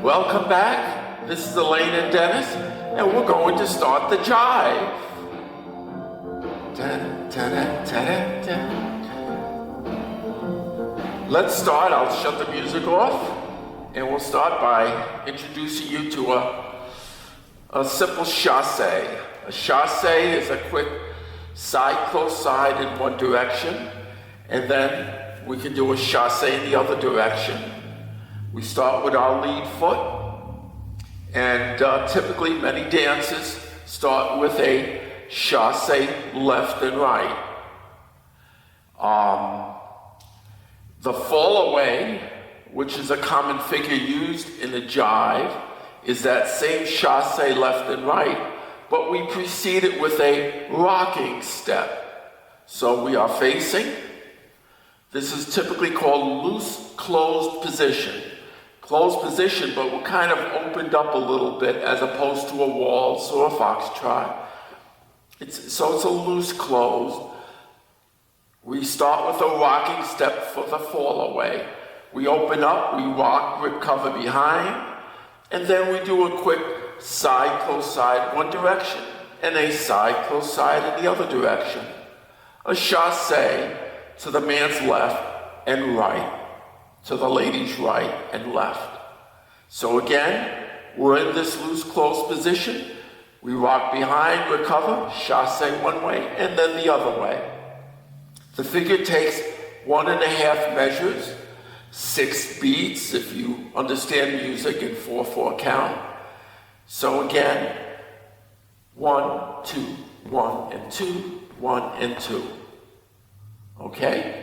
Welcome back. This is Elaine and Dennis, and we're going to start the jive. Let's start. I'll shut the music off, and we'll start by introducing you to a simple chasse. A chasse is a quick side, close side in one direction, and then we can do a chasse in the other direction. We start with our lead foot, and typically many dances start with a chasse left and right. The Fallaway, which is a common figure used in the jive, is that same chasse left and right, but we precede it with a rocking step. So we are facing. This is typically called loose closed position. Closed position, but we're kind of opened up a little bit as opposed to a waltz or a foxtrot. So it's a loose closed. We start with a rocking step for the Fallaway. We open up, we rock, recover behind, and then we do a quick side, close side, one direction, and a side, close side in the other direction. A chasse to the man's left and right, to the lady's right and left. So again, we're in this loose closed position. We rock behind, recover, chasse one way, and then the other way. The figure takes 1.5 measures, 6 beats if you understand music in 4/4 count. So again, 1, 2, 1 and 2, 1 and 2. Okay?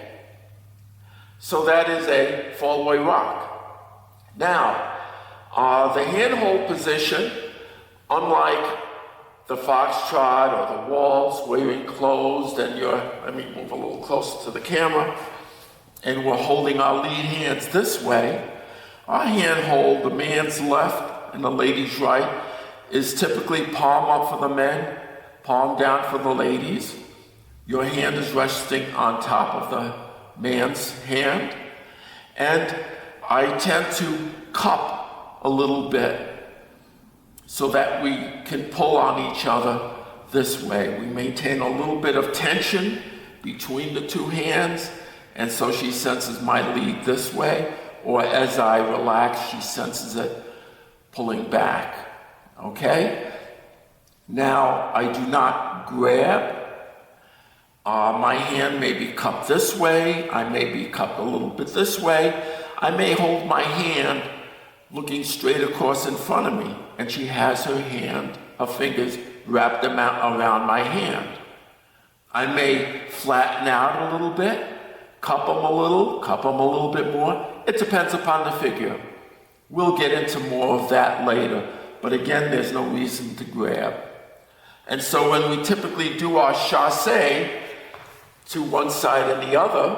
So that is a Fallaway rock. Now, the handhold position, unlike the foxtrot or the waltz where you're enclosed and let me move a little closer to the camera, and we're holding our lead hands this way, our handhold, the man's left and the lady's right, is typically palm up for the men, palm down for the ladies. Your hand is resting on top of the man's hand, and I tend to cup a little bit so that we can pull on each other this way. We maintain a little bit of tension between the two hands, and so she senses my lead this way, or as I relax, she senses it pulling back. Okay? Now, I do not grab. My hand may be cupped this way, I may be cupped a little bit this way. I may hold my hand looking straight across in front of me, and she has her fingers wrapped around my hand. I may flatten out a little bit, cup them a little bit more. It depends upon the figure. We'll get into more of that later, but again, there's no reason to grab. And so when we typically do our chasse to one side and the other,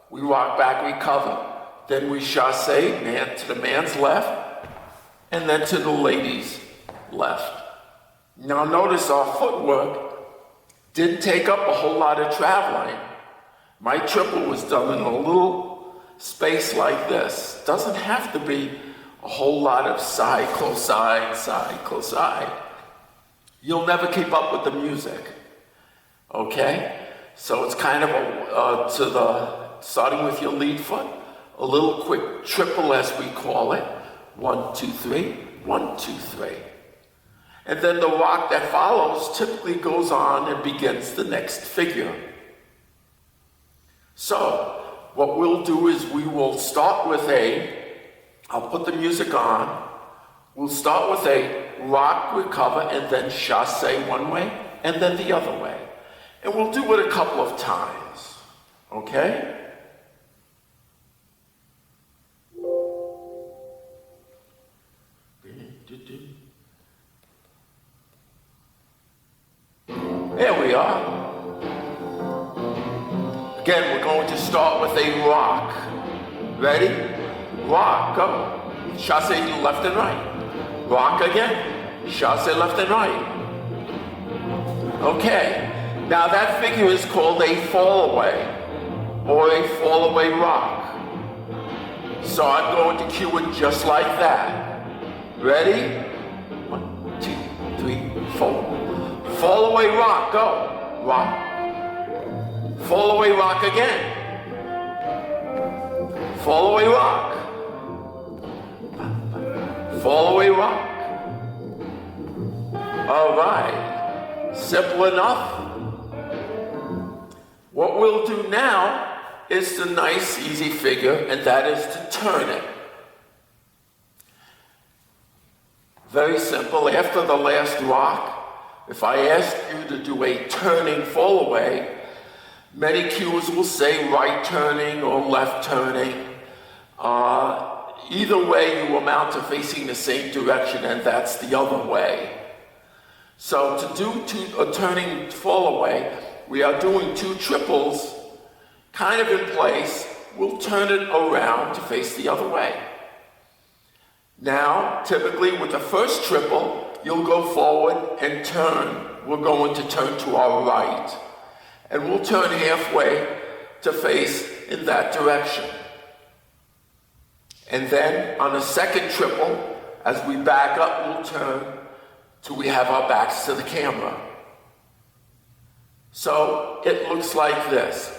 we rock back, recover. Then we chasse man to the man's left, and then to the lady's left. Now notice our footwork didn't take up a whole lot of traveling. My triple was done in a little space like this. Doesn't have to be a whole lot of side, close side, close side. You'll never keep up with the music, okay? So it's kind of starting with your lead foot, a little quick triple as we call it. 1, 2, 3, 1, 2, 3. And then the rock that follows typically goes on and begins the next figure. So what we'll do is we will start with I'll put the music on, we'll start with a rock, recover, and then chasse one way, and then the other way. And we'll do it a couple of times, okay? There we are. Again, we're going to start with a rock. Ready? Rock, go. Chasse left and right. Rock again. Chasse left and right. Okay. Now that figure is called a Fallaway or a Fallaway rock. So I'm going to cue it just like that. Ready? 1, 2, 3, 4. Fall away, rock, go. Rock. Fall away, rock again. Fall away, rock. Fall away, rock. All right. Simple enough. What we'll do now is the nice, easy figure, and that is to turn it. Very simple. After the last rock, if I ask you to do a turning fall away, many cues will say right turning or left turning. Either way, you amount to facing the same direction, and that's the other way. So to do a turning fall away, we are doing 2 triples, kind of in place. We'll turn it around to face the other way. Now, typically with the first triple, you'll go forward and turn. We're going to turn to our right. And we'll turn halfway to face in that direction. And then on the second triple, as we back up, we'll turn till we have our backs to the camera. So it looks like this.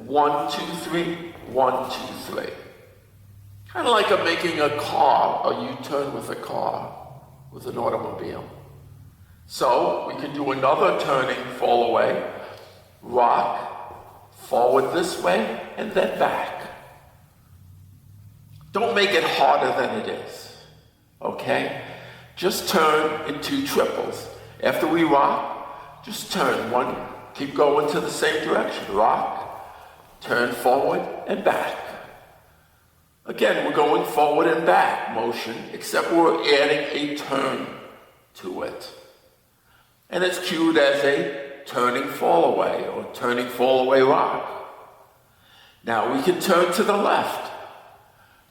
1, 2, 3, 1, 2, 3. Kind of like making a car, a U-turn with a car, with an automobile. So we can do another turning fall away, rock, forward this way, and then back. Don't make it harder than it is, okay? Just turn in 2 triples. After we rock, just turn 1, keep going to the same direction. Rock, turn forward and back. Again, we're going forward and back motion, except we're adding a turn to it. And it's cued as a turning fall away or turning fall away rock. Now we can turn to the left.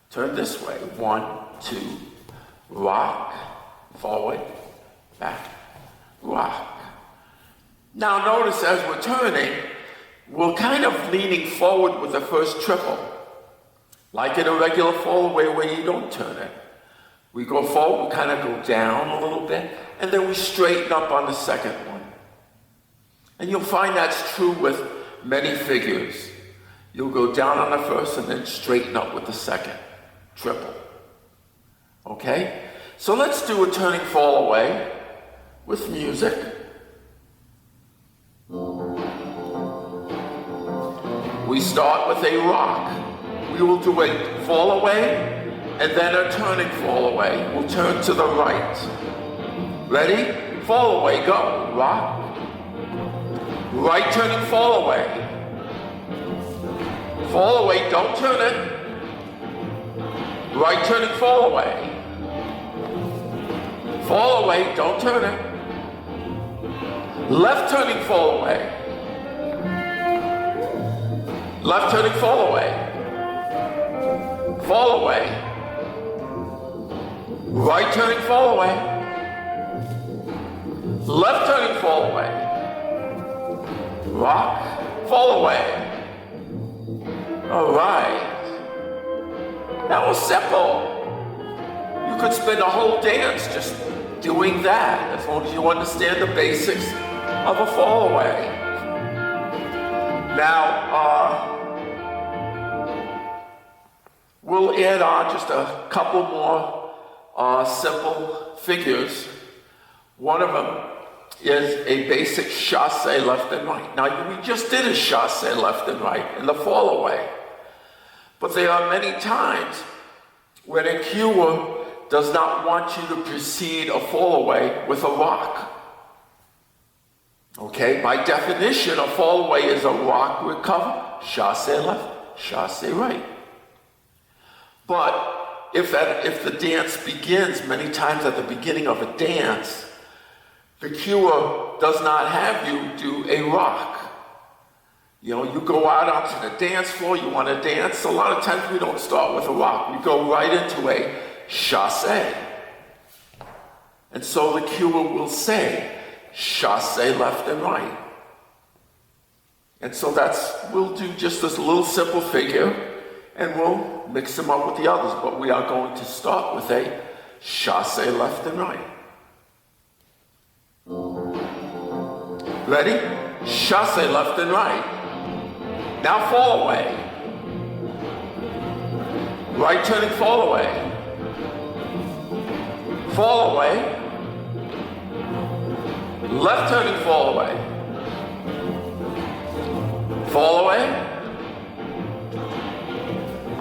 Turn this way. 1, 2, rock, forward, back, rock. Now notice as we're turning, we're kind of leaning forward with the first triple. Like in a regular fall away where you don't turn it. We go forward, we kind of go down a little bit, and then we straighten up on the second one. And you'll find that's true with many figures. You'll go down on the first and then straighten up with the second triple. Okay? So let's do a turning fall away with music. We start with a rock. We will do a fall away and then a turning fall away. We'll turn to the right. Ready? Fall away, go. Rock. Right turning fall away. Fall away, don't turn it. Right turning fall away. Fall away, don't turn it. Left turning fall away. Left turning fall away. Fall away. Right turning fall away. Left turning fall away. Rock, fall away. All right. That was simple. You could spend a whole dance just doing that, as long as you understand the basics of a fall away. Now, we'll add on just a couple more simple figures. One of them is a basic chasse left and right. Now, we just did a chasse left and right in the fall away. But there are many times when a cuer does not want you to proceed a fall away with a rock. Okay, by definition, a fall away is a rock recover, chasse left, chasse right. But if the dance begins, many times at the beginning of a dance, the cuer does not have you do a rock. You know, you go out onto the dance floor, you want to dance. A lot of times we don't start with a rock. We go right into a chasse. And so the cuer will say, chasse left and right. And so we'll do just this little simple figure, and we'll mix them up with the others. But we are going to start with a chasse left and right. Ready? Chasse left and right. Now fall away. Right turning fall away. Fall away. Left turning fall away. Fall away.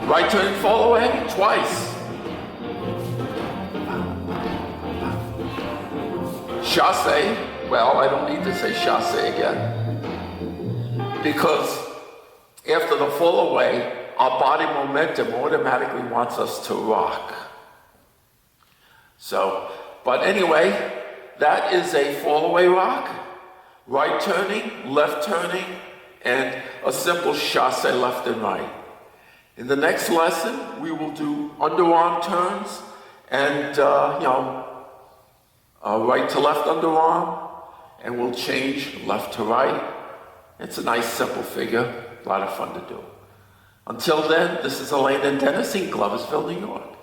Right turning fall away twice. Chasse, well, I don't need to say chasse again. Because after the fall away, our body momentum automatically wants us to rock. So, but anyway, that is a fall away rock, right turning, left turning, and a simple chasse left and right. In the next lesson, we will do underarm turns and, right to left underarm, and we'll change left to right. It's a nice simple figure, a lot of fun to do. Until then, this is Elaine and Dennis in Gloversville, New York.